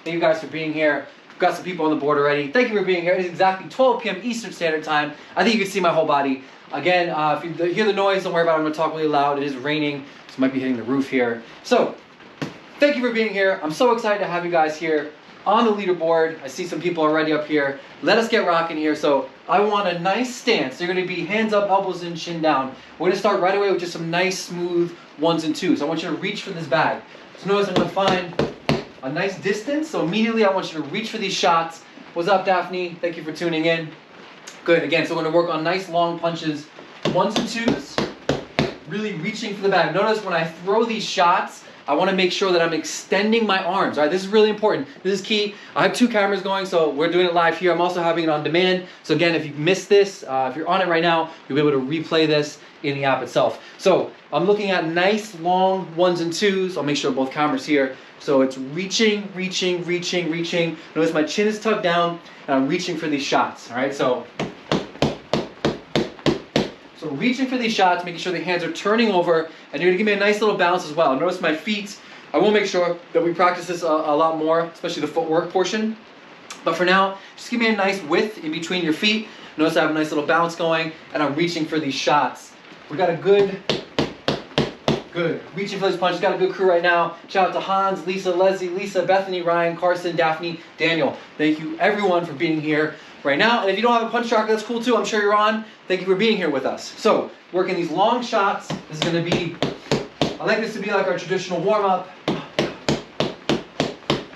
Thank you guys for being here. We've got some people on the board already. Thank you for being here. It is exactly 12 p.m. Eastern Standard Time. I think you can see my whole body. Again, if you hear the noise, don't worry about it. I'm going to talk really loud. It is raining, so I might be hitting the roof here. So, thank you for being here. I'm so excited to have you guys here on the leaderboard. I see some people already up here. Let us get rocking here. So I want a nice stance. So you're going to be hands up, elbows in, chin down. We're going to start right away with just some nice, smooth 1s and 2s. I want you to reach for this bag. So notice I'm going to find a nice distance. So immediately I want you to reach for these shots. What's up, Daphne? Thank you for tuning in. Good. Again, so we're going to work on nice, long punches. 1s and 2s. Really reaching for the bag. Notice when I throw these shots, I want to make sure that I'm extending my arms. All right, this is really important. This is key. I have 2 cameras going, so we're doing it live here. I'm also having it on demand. So again, if you missed this, if you're on it right now, you'll be able to replay this in the app itself. So I'm looking at nice, long 1s and 2s. I'll make sure both cameras here. So it's reaching, reaching, reaching, reaching. Notice my chin is tucked down, and I'm reaching for these shots. All right, so reaching for these shots, making sure the hands are turning over, and you're going to give me a nice little bounce as well. Notice my feet. I will make sure that we practice this a lot more, especially the footwork portion. But for now, just give me a nice width in between your feet. Notice I have a nice little bounce going, and I'm reaching for these shots. We got a good, reaching for these punches. Got a good crew right now. Shout out to Hans, Lisa, Leslie, Lisa, Bethany, Ryan, Carson, Daphne, Daniel. Thank you everyone for being here right now. And if you don't have a punch tracker, that's cool too. I'm sure you're on. Thank you for being here with us. So, working these long shots. This is going to be, I like this to be like our traditional warm-up.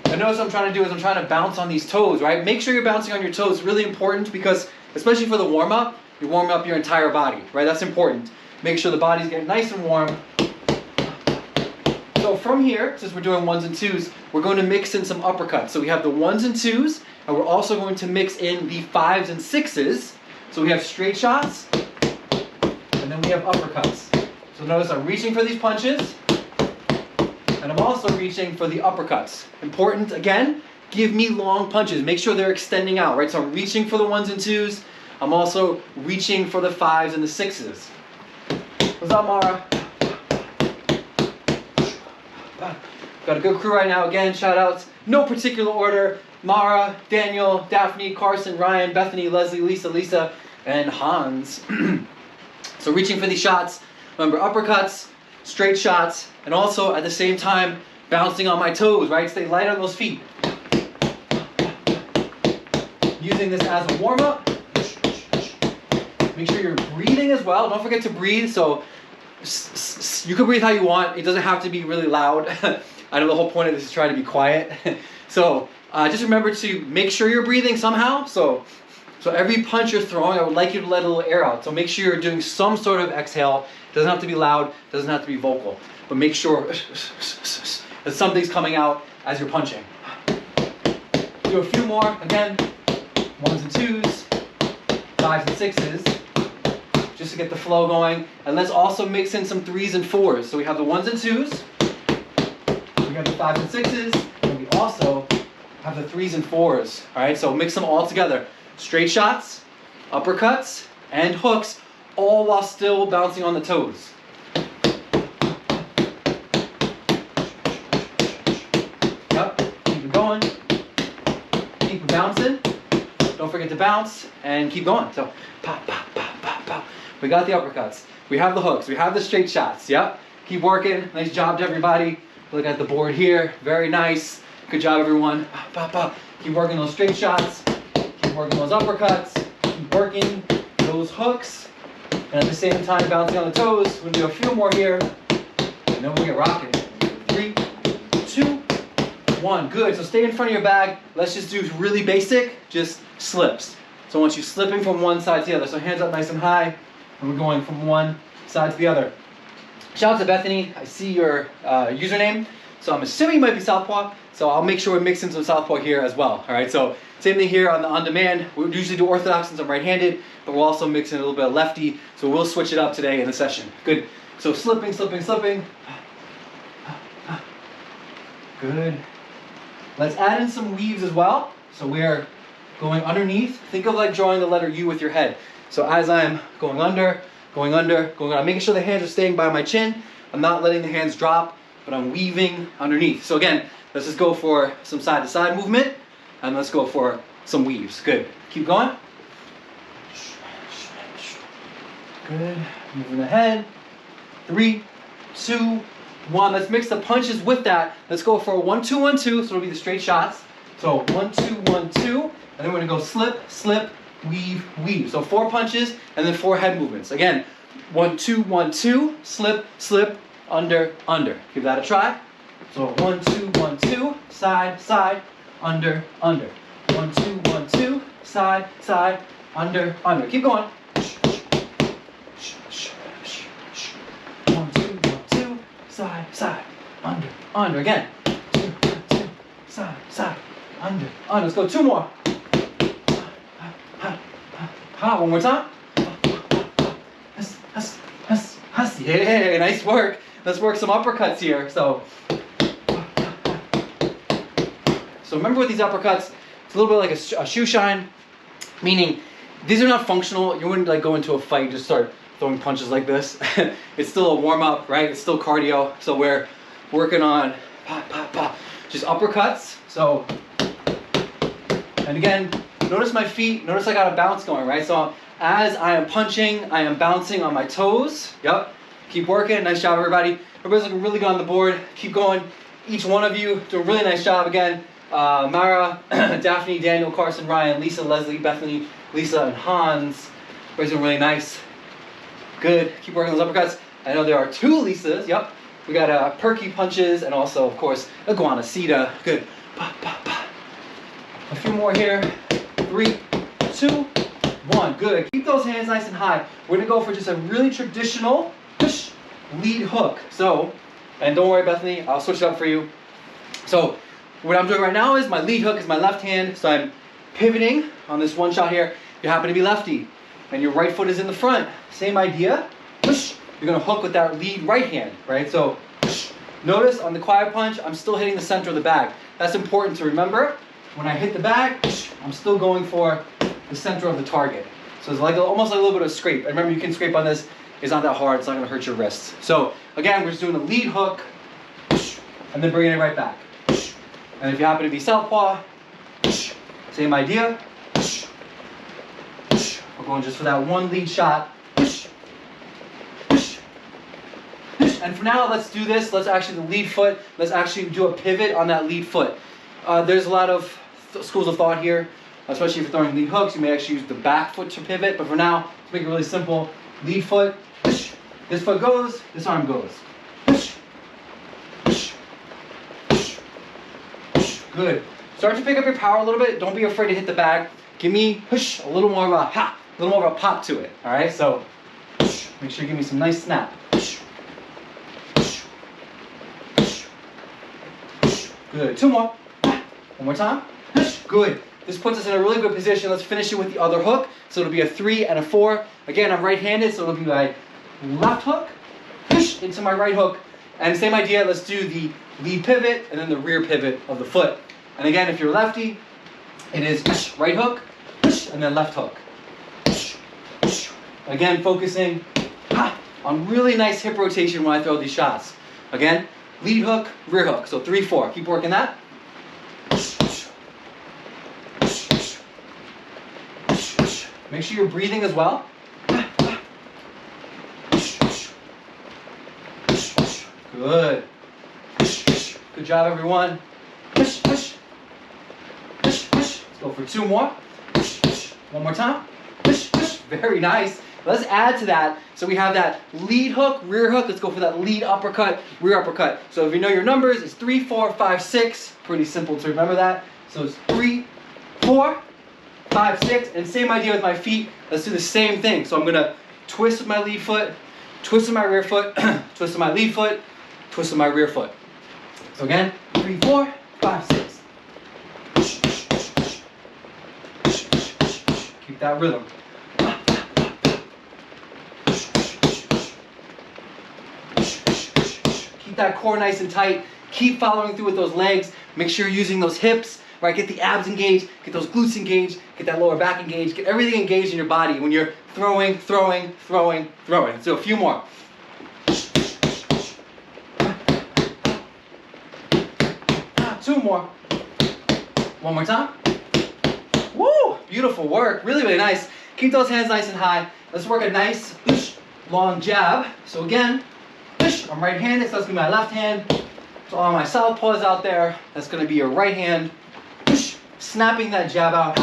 And notice what I'm trying to do is I'm trying to bounce on these toes, right? Make sure you're bouncing on your toes. It's really important because, especially for the warm-up, you're warming up your entire body, right? That's important. Make sure the body's getting nice and warm. So from here, since we're doing 1s and 2s, we're going to mix in some uppercuts. So we have the 1s and 2s, and we're also going to mix in the 5s and 6s. So we have straight shots, and then we have uppercuts. So notice I'm reaching for these punches, and I'm also reaching for the uppercuts. Important, again, give me long punches. Make sure they're extending out, right? So I'm reaching for the 1s and 2s. I'm also reaching for the 5s and the 6s. What's up, Mara? Got a good crew right now. Again, shout outs. No particular order. Mara, Daniel, Daphne, Carson, Ryan, Bethany, Leslie, Lisa, Lisa, and Hans. So reaching for these shots. Remember, uppercuts, straight shots, and also at the same time, bouncing on my toes, right? Stay light on those feet. Using this as a warm-up. Make sure you're breathing as well. Don't forget to breathe. So you can breathe how you want. It doesn't have to be really loud. I know the whole point of this is trying to be quiet. So just remember to make sure you're breathing somehow. So every punch you're throwing, I would like you to let a little air out. So make sure you're doing some sort of exhale. It doesn't have to be loud. It doesn't have to be vocal. But make sure that something's coming out as you're punching. Do a few more. Again, 1s and 2s, 5s and 6s. Just to get the flow going. And let's also mix in some 3s and 4s. So we have the 1s and 2s. We have the 5s and 6s. And we also have the 3s and 4s. Alright, so mix them all together. Straight shots, uppercuts, and hooks, all while still bouncing on the toes. Yep, keep it going. Keep it bouncing. Don't forget to bounce and keep going. So, pop, pop, pop, pop, pop. We got the uppercuts. We have the hooks. We have the straight shots. Yep. Keep working. Nice job to everybody. Look at the board here. Very nice. Good job, everyone. Pop, pop, pop. Keep working those straight shots. Keep working those uppercuts. Keep working those hooks. And at the same time, bouncing on the toes. We're going to do a few more here. And then we'll get rocking. 3, 2, 1. Good. So stay in front of your bag. Let's just do really basic, just slips. So I want you slipping from one side to the other. So hands up nice and high. And we're going from one side to the other. Shout out to Bethany. I see your username. So I'm assuming you might be Southpaw. So I'll make sure we mix in some Southpaw here as well. All right. So same thing here on the on-demand. We usually do orthodox since I'm right-handed, but we'll also mix in a little bit of lefty. So we'll switch it up today in the session. Good. So slipping, slipping, slipping. Good. Let's add in some weaves as well. So we're going underneath. Think of like drawing the letter U with your head. So as I'm going under, going under, going under, I'm making sure the hands are staying by my chin. I'm not letting the hands drop. but I'm weaving underneath. So again, let's just go for some side to side movement, and let's go for some weaves. Good. Keep going. Good. Moving the head. 3, 2, 1. Let's mix the punches with that. Let's go for a 1, 2, 1, 2. So it'll be the straight shots. So 1, 2, 1, 2. And then we're gonna go slip, slip, weave, weave. So 4 punches and then 4 head movements. Again, 1, 2, 1, 2. Slip, slip, under, under. Give that a try. So 1, 2, 1, 2. Side, side, under, under. 1, 2, 1, 2. Side, side, under, under. Keep going. 1, 2, 1, 2. Side, side, under, under. Again. 2, 1, 2. Side, side, under, under. Let's go 2 more. One more time. Yeah, nice work. Let's work some uppercuts here. So remember with these uppercuts, it's a little bit like a shoe shine, meaning these are not functional. You wouldn't like go into a fight and just start throwing punches like this. It's still a warm up, right? It's still cardio. So we're working on pop, pop, pop, just uppercuts. So, and again, notice my feet. Notice I got a bounce going, right? So as I am punching, I am bouncing on my toes. Yep. Keep working. Nice job, everybody. Everybody's looking really good on the board. Keep going. Each one of you do a really nice job again. Mara, Daphne, Daniel, Carson, Ryan, Lisa, Leslie, Bethany, Lisa, and Hans. Everybody's doing really nice. Good. Keep working those uppercuts. I know there are 2 Lisas. Yep. We got perky punches and also, of course, iguana Sita. Good. Pa, pa, pa. A few more here. 3, 2, 1. Good. Keep those hands nice and high. We're going to go for just a really traditional push, lead hook. So, and don't worry, Bethany, I'll switch it up for you. So, what I'm doing right now is my lead hook is my left hand. So I'm pivoting on this one shot here. You happen to be lefty, and your right foot is in the front. Same idea. Push. You're going to hook with that lead right hand, right? So, push. Notice on the quiet punch, I'm still hitting the center of the bag. That's important to remember. When I hit the bag, I'm still going for the center of the target. So it's like almost like a little bit of scrape. And remember, you can scrape on this. It's not that hard. It's not going to hurt your wrists. So again, we're just doing a lead hook, and then bringing it right back. And if you happen to be southpaw, same idea. We're going just for that one lead shot. And for now, let's do this. Let's actually the lead foot. Let's actually do a pivot on that lead foot. There's a lot of schools of thought here, especially if you're throwing lead hooks. You may actually use the back foot to pivot. But for now, let's make it really simple. Lead foot. This foot goes. This arm goes. Good. Start to pick up your power a little bit. Don't be afraid to hit the bag. Give me a little more of a ha, a little more of a pop to it. All right. So make sure you give me some nice snap. Good. 2 more. One more time. Good. This puts us in a really good position. Let's finish it with the other hook. So it'll be a 3 and a 4. Again, I'm right-handed, so it'll be my left hook into my right hook. And same idea. Let's do the lead pivot and then the rear pivot of the foot. And again, if you're lefty, it is right hook and then left hook. Again, focusing on really nice hip rotation when I throw these shots. Again, lead hook, rear hook. So 3, 4. Keep working that. Make sure you're breathing as well. Good. Good job, everyone. Let's go for 2 more. One more time. Very nice. Let's add to that. So we have that lead hook, rear hook. Let's go for that lead uppercut, rear uppercut. So if you know your numbers, it's 3, 4, 5, 6. Pretty simple to remember that. So it's 3, 4, 5, 6. And same idea with my feet. Let's do the same thing. So I'm going to twist with my lead foot, twist with my rear foot, twist with my lead foot, twist with my rear foot. So again, 3, 4, 5, 6. Keep that rhythm. Keep that core nice and tight. Keep following through with those legs. Make sure you're using those hips, right? Get the abs engaged, get those glutes engaged, get that lower back engaged, get everything engaged in your body when you're throwing. So a few more. 2 more. 1 more time. Woo! Beautiful work. Really, really nice. Keep those hands nice and high. Let's work a nice long jab. So again, I'm right-handed, so that's going to be my left hand. So all my southpaws out there, that's going to be your right hand. Snapping that jab out.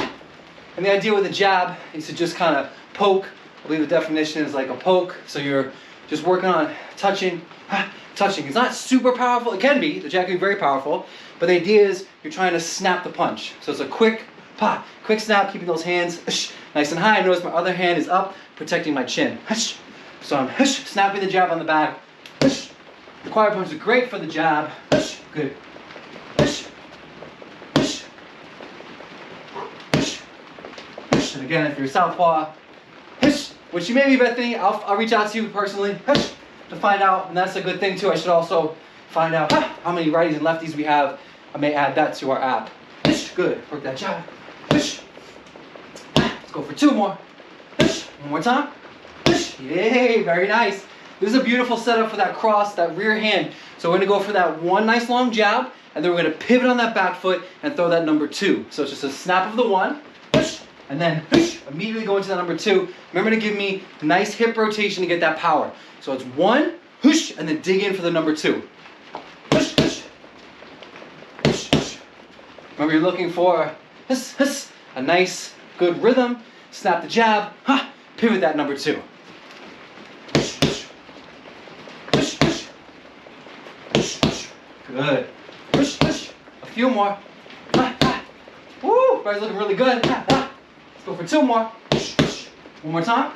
And the idea with the jab is to just kind of poke. I believe the definition is like a poke. So you're just working on touching. It's not super powerful. It can be. The jab can be very powerful. But the idea is you're trying to snap the punch. So it's a quick snap, keeping those hands nice and high. Notice my other hand is up, protecting my chin. So I'm snapping the jab on the back. The quiet punch is great for the jab. Good. And again, if you're southpaw, which you may be thinking, I'll reach out to you personally to find out, and that's a good thing too. I should also find out how many righties and lefties we have. I may add that to our app. Good. Work that jab. Let's go for 2 more. 1 more time. Yay, very nice. This is a beautiful setup for that cross, that rear hand. So we're going to go for that one nice long jab, and then we're going to pivot on that back foot and throw that number 2. So it's just a snap of the 1, and then immediately go into the number 2. Remember to give me nice hip rotation to get that power. So it's 1, and then dig in for the number 2. Remember, you're looking for a nice, good rhythm. Snap the jab, pivot that number 2. Good. A few more. Woo! Everybody's looking really good. Let's go for 2 more. 1 more time.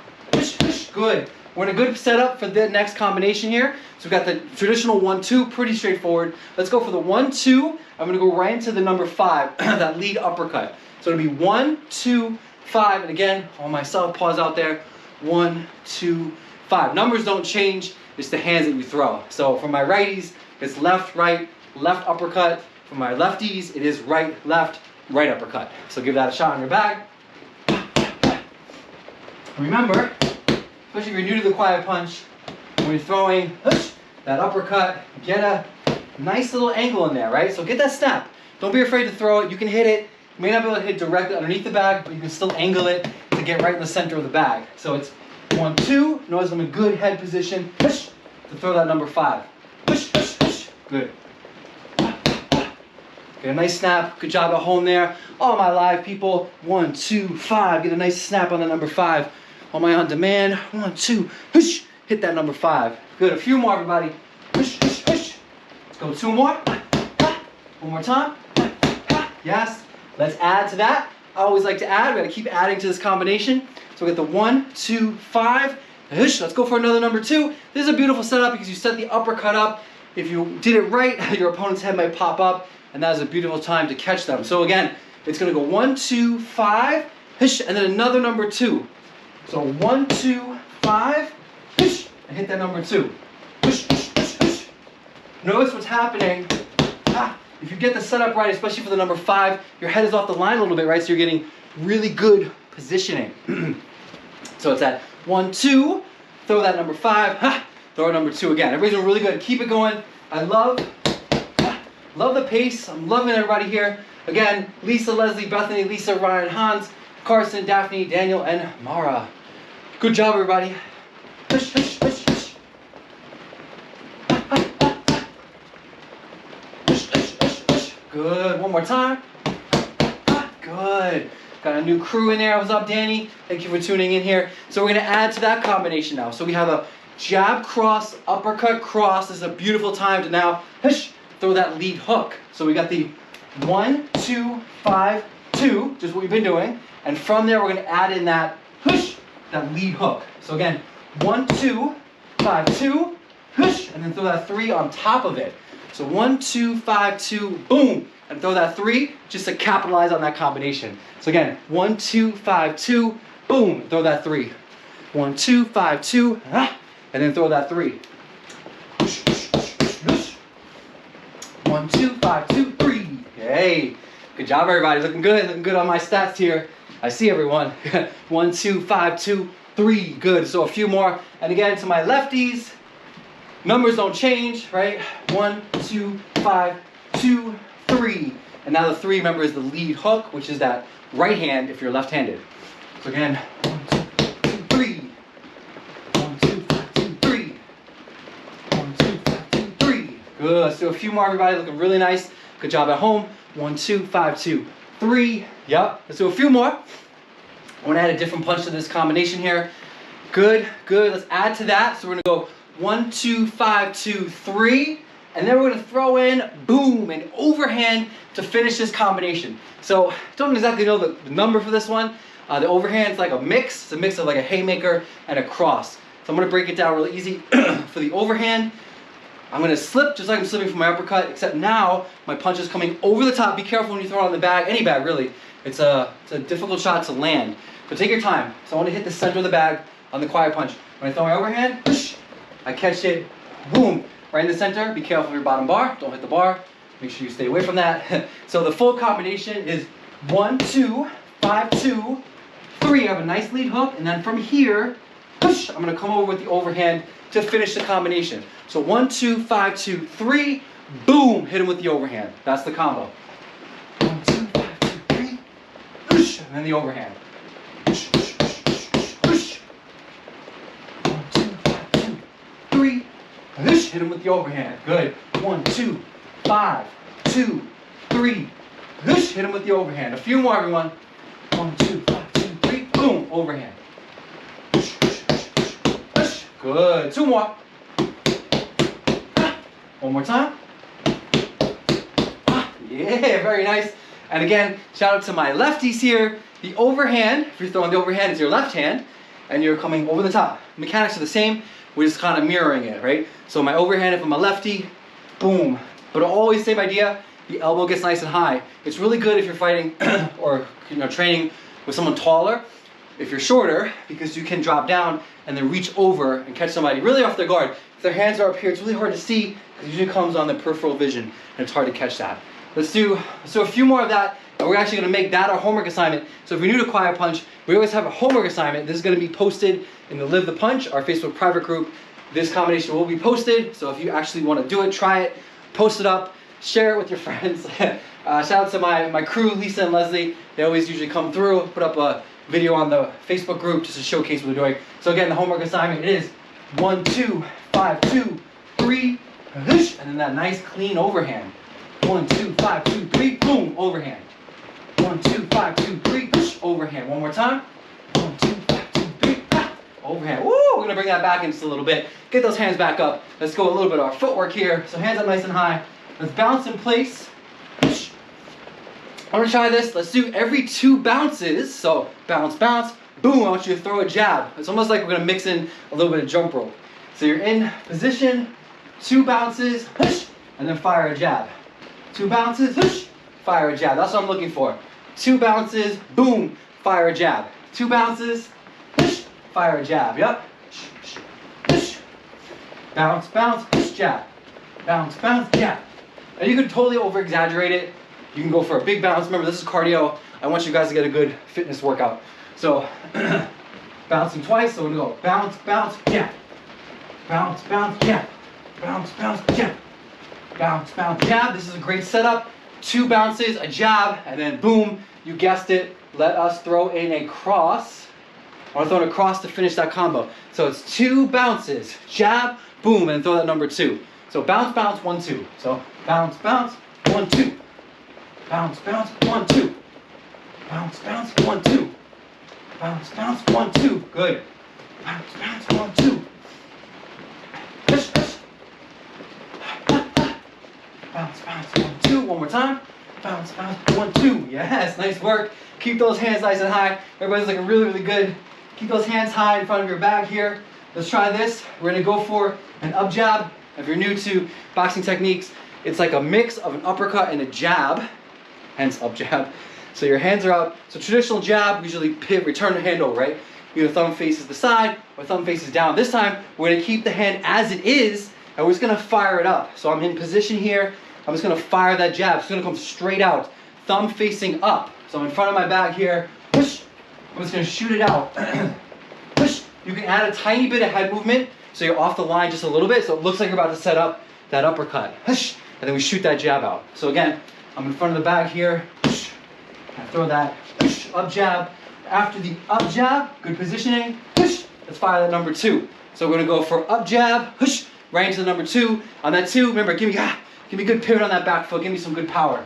Good. We're in a good setup for the next combination here. So we've got the traditional 1-2, pretty straightforward. Let's go for the 1-2. I'm going to go right into the number 5, that lead uppercut. So it'll be 1, 2, 5. And again, all my southpaws out there. 1, 2, 5. Numbers don't change. It's the hands that you throw. So for my righties, it's left, right, left uppercut. For my lefties, it is right, left, right uppercut. So give that a shot on your bag. Remember, especially if you're new to the quiet punch, when you're throwing that uppercut, get a nice little angle in there, right? So get that snap. Don't be afraid to throw it. You can hit it. You may not be able to hit directly underneath the bag, but you can still angle it to get right in the center of the bag. So it's 1, 2. Notice I'm in good head position to throw that number 5. Good. Get a nice snap. Good job at home there. All my live people. 1, 2, 5. Get a nice snap on the number 5. All my on demand. 1, 2. Hit that number 5. Good. A few more, everybody. Let's go 2 more. 1 more time. Yes. Let's add to that. I always like to add. We got to keep adding to this combination. So we got the 1, 2, 5. Let's go for another number 2. This is a beautiful setup because you set the uppercut up. If you did it right, your opponent's head might pop up, and that is a beautiful time to catch them. So again, it's going to go 1, 2, 5, and then another number 2. So 1, 2, 5, and hit that number 2. Notice what's happening. If you get the setup right, especially for the number 5, your head is off the line a little bit, right? So you're getting really good positioning. So it's at 1, 2, throw that number 5, throw number 2 again. Everybody's doing really good. Keep it going. I love the pace. I'm loving everybody here. Again, Lisa, Leslie, Bethany, Lisa, Ryan, Hans, Carson, Daphne, Daniel, and Mara. Good job, everybody. Good. One more time. Good. Got a new crew in there. What's up, Danny? Thank you for tuning in here. So we're going to add to that combination now. So we have a jab cross, uppercut cross. This is a beautiful time to now throw that lead hook. So we got the 1, 2, 5, 2, just what we've been doing. And from there, we're going to add in that lead hook. So again, 1, 2, 5, 2, and then throw that 3 on top of it. So 1, 2, 5, 2, boom, and throw that 3 just to capitalize on that combination. So again, 1, 2, 5, 2, boom, throw that 3. 1, 2, 5, 2, and then throw that 3. 1, 2, 5, 2, 3. Hey, good job, everybody. Looking good on my stats here. I see everyone. 1, 2, 5, 2, 3. Good. So a few more. And again, to my lefties, numbers don't change, right? 1, 2, 5, 2, 3. 3. And now the 3, remember, is the lead hook, which is that right hand if you're left-handed. So again, 1, 2, 3. 1, 2, 5, 2, 3. 1, 2, 5, 2, 3. Good. Let's do a few more, everybody. Looking really nice. Good job at home. 1, 2, 5, 2, 3. Yep. Let's do a few more. I want to add a different punch to this combination here. Good, good. Let's add to that. So we're going to go 1, 2, 5, 2, 3. And then we're going to throw in, boom, an overhand to finish this combination. So don't exactly know the number for this one. The overhand is like a mix. It's a mix of like a haymaker and a cross. So I'm going to break it down really easy. For the overhand, I'm going to slip just like I'm slipping from my uppercut, except now my punch is coming over the top. Be careful when you throw it on the bag, any bag really. It's a difficult shot to land. But take your time. So I want to hit the center of the bag on the quiet punch. When I throw my overhand, whoosh, I catch it, boom, right in the center. Be careful of your bottom bar. Don't hit the bar. Make sure you stay away from that. So the full combination is 1, 2, 5, 2, 3. I have a nice lead hook, and then from here, whoosh, I'm going to come over with the overhand to finish the combination. So 1, 2, 5, 2, 3, boom, hit him with the overhand. That's the combo. 1, 2, 5, 2, 3, whoosh, and then the overhand. Whoosh, whoosh, whoosh, whoosh, whoosh. 1, 2, 5, 2, 3, whoosh, hit him with the overhand. Good. 1, 2, 5, 2, 3, whoosh, hit him with the overhand. A few more, everyone. 1, 2, 5, 2, 3, boom, overhand. Whoosh, whoosh, whoosh, whoosh, whoosh. Good. 2 more. One more time. Yeah, very nice. And again, shout out to my lefties here. The overhand, if you're throwing the overhand, is your left hand, and you're coming over the top. Mechanics are the same. We're just kind of mirroring it, right? So my overhand, if I'm a lefty, boom. But always same idea. The elbow gets nice and high. It's really good if you're fighting or training with someone taller. If you're shorter, because you can drop down and then reach over and catch somebody really off their guard. If their hands are up here, it's really hard to see because it usually comes on the peripheral vision and it's hard to catch that. Let's do a few more of that, and we're actually going to make that our homework assignment. So if you're new to Quiet Punch, we always have a homework assignment. This is going to be posted in the Live the Punch, our Facebook private group. This combination will be posted, so if you actually want to do it, try it, post it up, share it with your friends. Shout out to my crew, Lisa and Leslie. They always usually come through, put up a video on the Facebook group just to showcase what we're doing. So again, the homework assignment is 1, 2, 5, 2, 3, and then that nice clean overhand. 1, 2, 5, 2, 3, boom, overhand. 1, 2, 5, 2, 3, overhand. One more time. 1, 2, 5, 2, 3, overhand. Woo! We're gonna bring that back in just a little bit. Get those hands back up. Let's go a little bit of our footwork here. So hands up nice and high. Let's bounce in place. I want to try this. Let's do every 2 bounces. So bounce, bounce, boom. I want you to throw a jab. It's almost like we're going to mix in a little bit of jump rope. So you're in position, 2 bounces, and then fire a jab. 2 bounces, fire a jab. That's what I'm looking for. 2 bounces, boom, fire a jab. 2 bounces, fire a jab. Yep. Bounce, bounce, jab. Bounce, bounce, jab. And you can totally over-exaggerate it. You can go for a big bounce. Remember, this is cardio. I want you guys to get a good fitness workout. So, bouncing twice. So we're going to go bounce, bounce, jab. Bounce, bounce, jab. Bounce, bounce, jab. Bounce, bounce, jab. This is a great setup. 2 bounces, a jab, and then boom, you guessed it. Let us throw in a cross. I want to throw in a cross to finish that combo. So it's 2 bounces, jab, boom, and throw that number 2. So bounce, bounce, 1, 2. So bounce, bounce, 1, 2. Bounce, bounce, 1, 2. Bounce, bounce, 1, 2. Bounce, bounce, 1, 2. Good. Bounce, bounce, 1, 2. Bounce, bounce, 1, 2. One more time. Bounce, bounce, 1, 2. Yes, nice work. Keep those hands nice and high. Everybody's looking really, really good. Keep those hands high in front of your bag here. Let's try this. We're going to go for an up jab. If you're new to boxing techniques, it's like a mix of an uppercut and a jab. Hence up jab. So your hands are up. So traditional jab, usually return the hand over, right? Either thumb faces the side or thumb faces down. This time, we're going to keep the hand as it is, and we're just going to fire it up. So I'm in position here. I'm just going to fire that jab. It's going to come straight out, thumb facing up. So I'm in front of my bag here. Push. I'm just going to shoot it out. Push. You can add a tiny bit of head movement so you're off the line just a little bit, so it looks like you're about to set up that uppercut. Push. And then we shoot that jab out. So again, I'm in front of the bag here. I throw that up jab. After the up jab, good positioning. Let's fire that number 2. So we're gonna go for up jab, right into the number 2. On that 2, remember, give me a good pivot on that back foot. Give me some good power.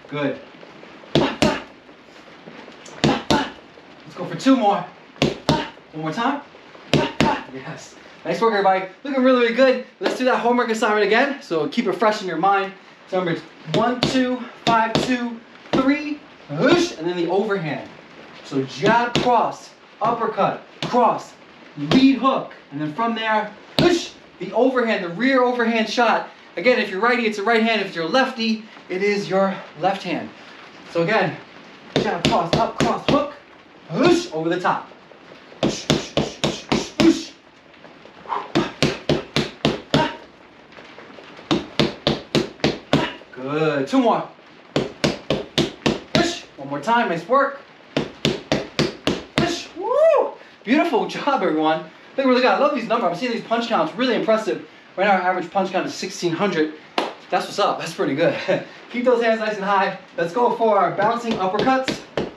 Good. Let's go for 2 more. One more time. Yes. Nice work, everybody. Looking really, really good. Let's do that homework assignment again. So keep it fresh in your mind. So numbers 1, 2, 5, 2, 3, and then the overhand. So jab, cross, uppercut, cross, lead hook, and then from there, the overhand, the rear overhand shot. Again, if you're righty, it's a right hand. If you're lefty, it is your left hand. So again, jab, cross, up, cross, hook, over the top. Good. 2 more. One more time. Nice work. Woo! Beautiful job, everyone. Look really good. I love these numbers. I'm seeing these punch counts. Really impressive. Right now, our average punch count is 1,600. That's what's up. That's pretty good. Keep those hands nice and high. Let's go for our bouncing uppercuts. So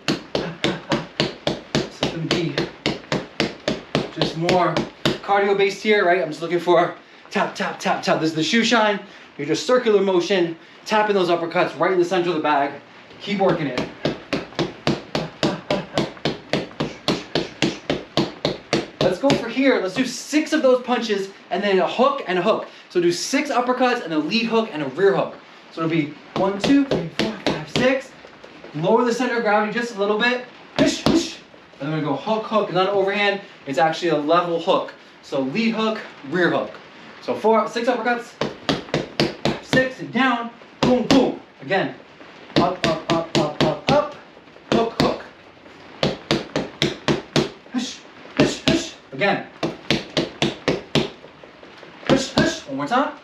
it's going to be just more cardio based here, right? I'm just looking for tap, tap, tap, tap. This is the shoe shine. You're just circular motion, tapping those uppercuts right in the center of the bag. Keep working it. Let's go for here. Let's do 6 of those punches and then a hook and a hook. So do 6 uppercuts and a lead hook and a rear hook. So it'll be 1, 2, 3, 4, 5, 6. Lower the center of gravity just a little bit. And then we're going to go hook, hook. It's not an overhand. It's actually a level hook. So lead hook, rear hook. So 6 uppercuts. 6 and down, boom, boom. Again, up, up, up, up, up, up, hook, hook. Again. One more time.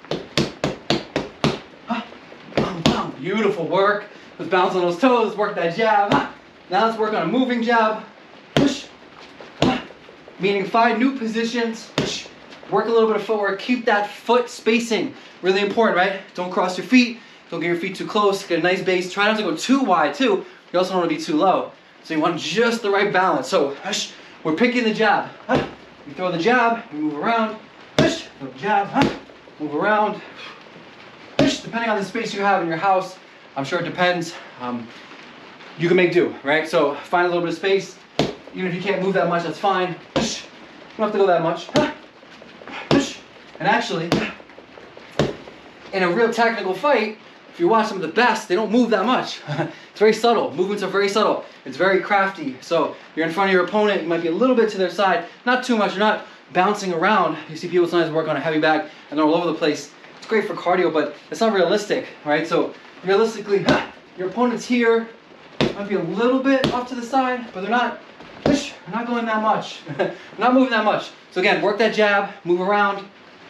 Beautiful work. Let's bounce on those toes, work that jab. Now let's work on a moving jab. Meaning 5 new positions. Work a little bit of footwork. Keep that foot spacing. Really important, right? Don't cross your feet. Don't get your feet too close. Get a nice base. Try not to go too wide, too. You also don't want to be too low. So you want just the right balance. So we're picking the jab. You throw the jab, you move around. Throw the jab, move around. Depending on the space you have in your house, I'm sure it depends. You can make do, right? So find a little bit of space. Even if you can't move that much, that's fine. You don't have to go that much. And actually, in a real technical fight, if you watch some of the best, they don't move that much. It's very subtle. Movements are very subtle. It's very crafty. So you're in front of your opponent, you might be a little bit to their side, not too much. You're not bouncing around. You see people sometimes work on a heavy bag and they're all over the place. It's great for cardio, but it's not realistic, right? So realistically, your opponent's here, might be a little bit off to the side, but they're not going that much. They're not moving that much. So again, work that jab, move around,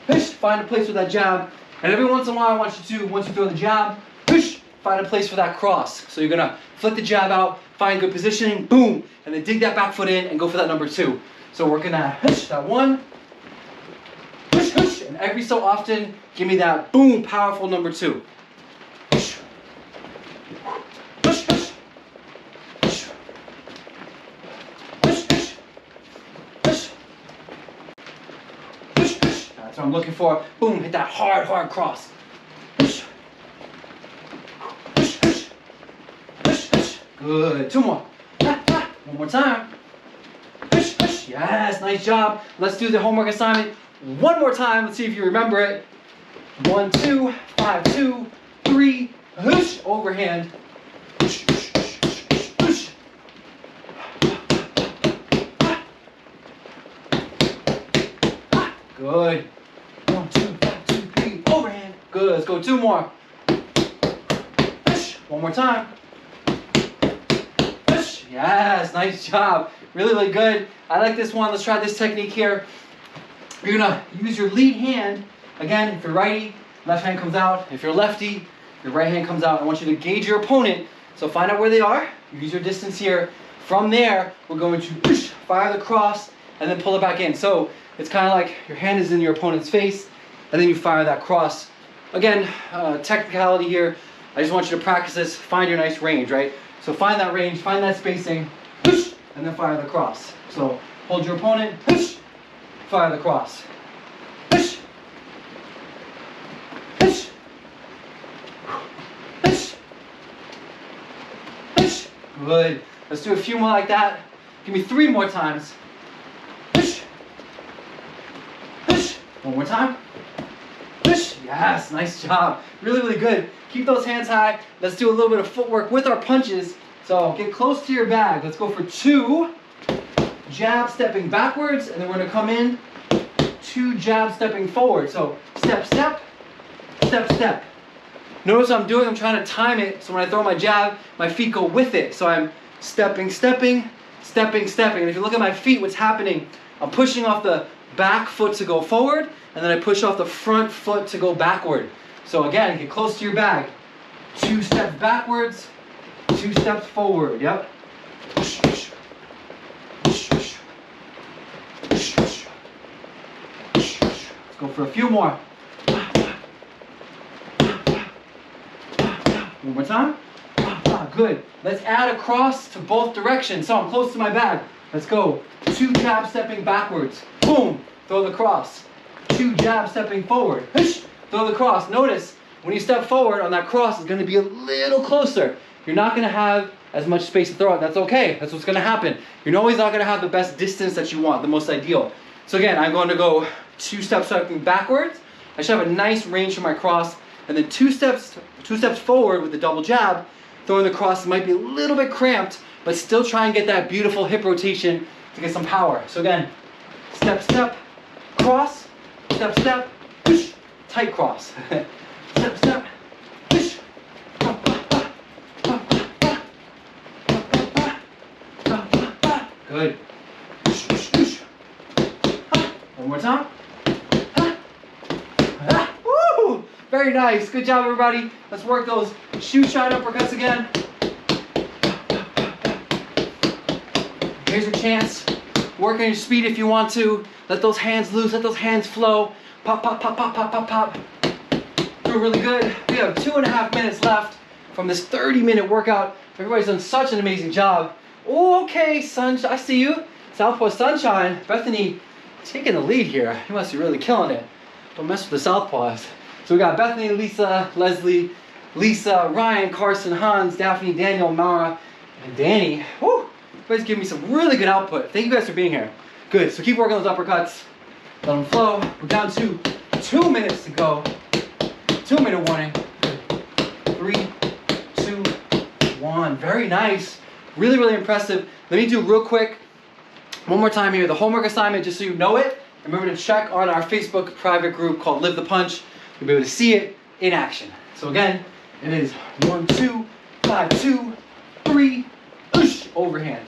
find a place with that jab. And every once in a while, I want you to, once you throw the jab, find a place for that cross. So you're gonna flick the jab out, find good positioning, boom, and then dig that back foot in and go for that number 2. So working that, that 1, and every so often, give me that boom, powerful number 2. That's what I'm looking for. Boom, hit that hard, hard cross. Good. 2 more. One more time. Yes, nice job. Let's do the homework assignment one more time. Let's see if you remember it. 1, 2, 5, 2, 3. Overhand. Good. 1, 2, 5, 2, 3. Overhand. Good. Let's go 2 more. One more time. Yes, nice job. Really, really good. I like this one. Let's try this technique here. You're gonna use your lead hand. Again, if you're righty, left hand comes out. If you're lefty, your right hand comes out. I want you to gauge your opponent. So find out where they are. Use your distance here. From there, we're going to fire the cross and then pull it back in. So it's kind of like your hand is in your opponent's face. and then you fire that cross. Again, technicality here, I just want you to practice this, find your nice range, right? So find that range, find that spacing, push, and then fire the cross. So hold your opponent, push, fire the cross. Push, push, push, push. Good. Let's do a few more like that. Give me 3 more times. Push, push. One more time. Push. Yes, nice job. Really, really good. Keep those hands high. Let's do a little bit of footwork with our punches. So get close to your bag. Let's go for 2 jab stepping backwards, and then we're going to come in 2 jab stepping forward. So step, step, step, step. Notice what I'm doing, I'm trying to time it so when I throw my jab, my feet go with it. So I'm stepping, stepping, stepping, stepping. And if you look at my feet, what's happening, I'm pushing off the back foot to go forward, and then I push off the front foot to go backward. So again, get close to your bag. 2 steps backwards, 2 steps forward. Yep. Let's go for a few more. One more time. Good. Let's add a cross to both directions. So I'm close to my bag. Let's go. 2 jab stepping backwards. Boom. Throw the cross. 2 jab stepping forward. Throw the cross. Notice when you step forward on that cross, it's going to be a little closer. You're not going to have as much space to throw it. That's okay. That's what's going to happen. You're always not going to have the best distance that you want, the most ideal. So again, I'm going to go 2 steps stepping backwards. I should have a nice range for my cross. And then 2 steps forward with the double jab. Throwing the cross might be a little bit cramped, but still try and get that beautiful hip rotation to get some power. So again, step, step, cross, step, step, push, tight cross. Step, step, push. Good. One more time. Woo! Very nice. Good job, everybody. Let's work those shoe shine uppercuts again. Here's your chance. Work on your speed if you want to. Let those hands loose. Let those hands flow. Pop, pop, pop, pop, pop, pop, pop. Doing really good. We have 2.5 minutes left from this 30-minute workout. Everybody's done such an amazing job. Oh, okay, Sunshine. I see you. Southpaw Sunshine. Bethany taking the lead here. You must be really killing it. Don't mess with the Southpaws. So we got Bethany, Lisa, Leslie, Lisa, Ryan, Carson, Hans, Daphne, Daniel, Mara, and Danny. Woo! You guys give me some really good output. Thank you guys for being here. Good. So keep working on those uppercuts. Let them flow. We're down to 2 minutes to go. 2-minute warning. 3, 2, 1. Very nice. Really, really impressive. Let me do real quick, one more time here, the homework assignment, just so you know it. Remember to check on our Facebook private group called Live the Punch. You'll be able to see it in action. So again, it is 1, 2, 5, 2, 3, overhand.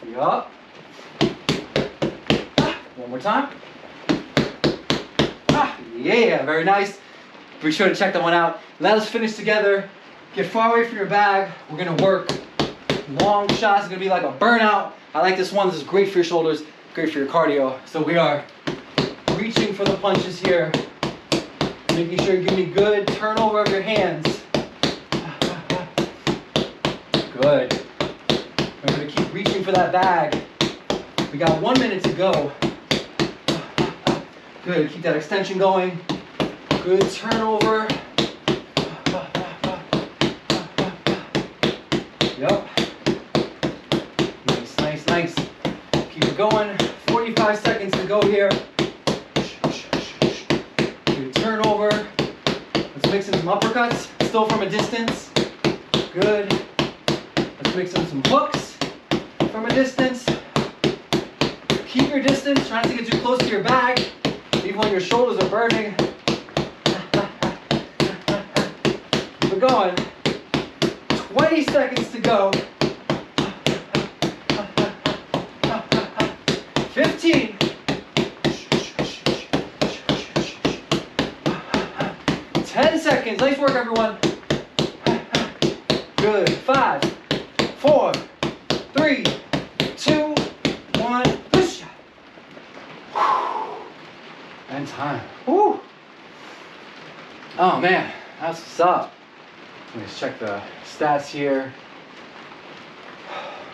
Yup. One more time. Yeah, very nice. Be sure to check that one out. Let us finish together. Get far away from your bag. We're going to work long shots. It's going to be like a burnout. I like this one. This is great for your shoulders, great for your cardio. So we are reaching for the punches here. Making sure you give me good turnover of your hands. Good. Remember to keep reaching for that bag. We got 1 minute to go. Good. Keep that extension going. Good turnover. Yep. Nice, nice, nice. Keep it going. 45 seconds to go here. Good turnover. Let's mix in some uppercuts. Still from a distance. Good. Let's mix in some hooks from a distance. Keep your distance. Try not to get too close to your bag, even when your shoulders are burning. Keep it going. 20 seconds to go. 15. 10 seconds. Nice work, everyone. Good. 5, 4, 3, 2, 1. Push. And time. Woo! Oh man, that's what's up. Let me just check the stats here.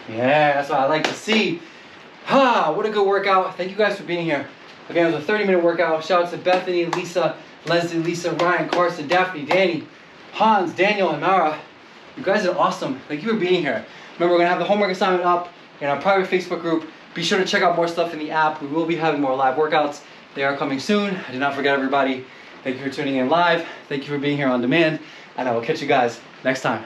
Yeah, that's what I like to see. What a good workout. Thank you guys for being here. Again, it was a 30-minute workout. Shout out to Bethany, Lisa, Leslie, Lisa, Ryan, Carson, Daphne, Danny, Hans, Daniel, and Mara. You guys are awesome. Thank you for being here. Remember, we're going to have the homework assignment up in our private Facebook group. Be sure to check out more stuff in the app. We will be having more live workouts. They are coming soon. Do not forget, everybody. Thank you for tuning in live. Thank you for being here on demand. And I will catch you guys next time.